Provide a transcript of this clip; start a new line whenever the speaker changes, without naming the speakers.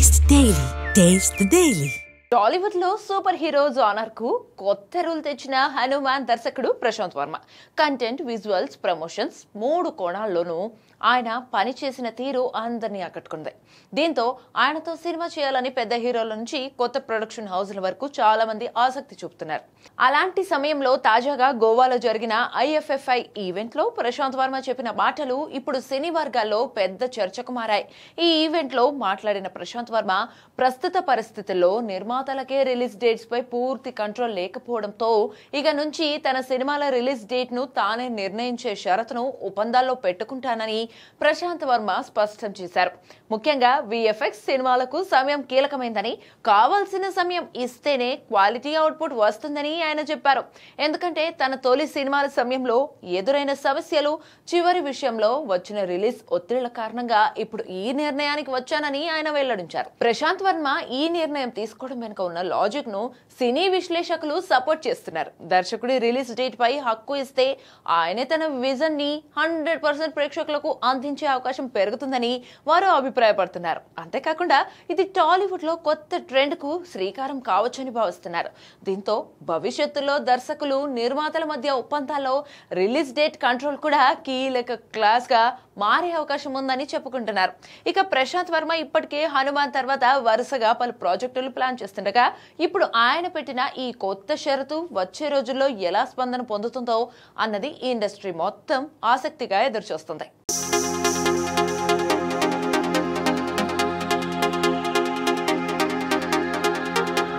Taste Daily. Taste the Daily.
Tollywood లో super hero genre కు కొత్త రూల్ తెచ్చిన హనుమాన్ దర్శకుడు Prashanth Varma content, visuals, promotions మూడు కోణాల్లోనూ ఆయన పనిచేసిన తీరు అందరినీ ఆకట్టుకుంది. దీంతో ఆయనతో సినిమా చేయాలని పెద్ద హీరోల నుంచి కొత్త ప్రొడక్షన్ హౌస్ల వరకు చాలా మంది ఆసక్తి చూపుతున్నారు. అలాంటి సమయంలో తాజాగా గోవాలో జరిగిన IFFI ఈవెంట్ లో ప్రశాంత్ వర్మ చెప్పిన మాటలు ఇప్పుడు సినీ వర్గాల్లో పెద్ద చర్చకు మారాయి. ఈ ఈవెంట్ లో మాట్లాడిన ప్రశాంత్ వర్మ ప్రస్తుత పరిస్థితుల్లో నిర్మాతలకే రిలీజ్ డేట్స్ పై పూర్తి కంట్రోల్ లేకపోవడంతో ఇక నుంచి తన సినిమాల రిలీజ్ డేట్ ను తానే నిర్ణయించే షరతును ఒప్పందాల్లో పెట్టుకుంటానని ప్రశాంత్ వర్మ స్పష్టం చేశారు. ముఖ్యంగా VFX సినిమాలకు సమయం కీలకమైందని, కావాల్సిన సమయం ఇస్తేనే క్వాలిటీ అవుట్పుట్ వస్తుందని ఆయన చెప్పారు. ఎందుకంటే తన తొలి సినిమాల సమయంలో ఎదురైన సమస్యలు, చివరి విషయంలో వచ్చిన రిలీజ్ ఒత్తిళ్ల కారణంగా ఇప్పుడు ఈ నిర్ణయానికి వచ్చానని ఆయన వెల్లడించారు. ప్రశాంత్ వర్మ ఈ నిర్ణయం తీసుకోవడం వెనుక ఉన్న లాజిక్ ను సినీ విశ్లేషకులు సపోర్ట్ చేస్తున్నారు. దర్శకుడి రిలీజ్ డేట్ పై హక్కు ఇస్తే ఆయనే తన విజన్ ని 100% ప్రేక్షకులకు అందించే అవకాశం పెరుగుతుందని వారు అభిప్రాయపడుతున్నారు. అంతేకాకుండా ఇది టాలీవుడ్ లో కొత్త ట్రెండ్ కు శ్రీకారం కావచ్చని భావిస్తున్నారు. దీంతో భవిష్యత్తులో దర్శకులు, నిర్మాతల మధ్య ఒప్పందాల్లో రిలీజ్ డేట్ కంట్రోల్ కూడా కీలక క్లాస్ గా మారే అవకాశం ఉందని చెప్పుకుంటున్నారు. ఇక ప్రశాంత్ వర్మ ఇప్పటికే హనుమాన్ తర్వాత వరుసగా పలు ప్రాజెక్టులు ప్లాన్ చేస్తుండగా ఇప్పుడు ఆయన పెట్టిన ఈ కొత్త షరతు వచ్చే రోజుల్లో ఎలా స్పందన పొందుతుందో అన్నది ఈ ఇండస్ట్రీ మొత్తం ఆసక్తిగా ఎదురుచూస్తుంది.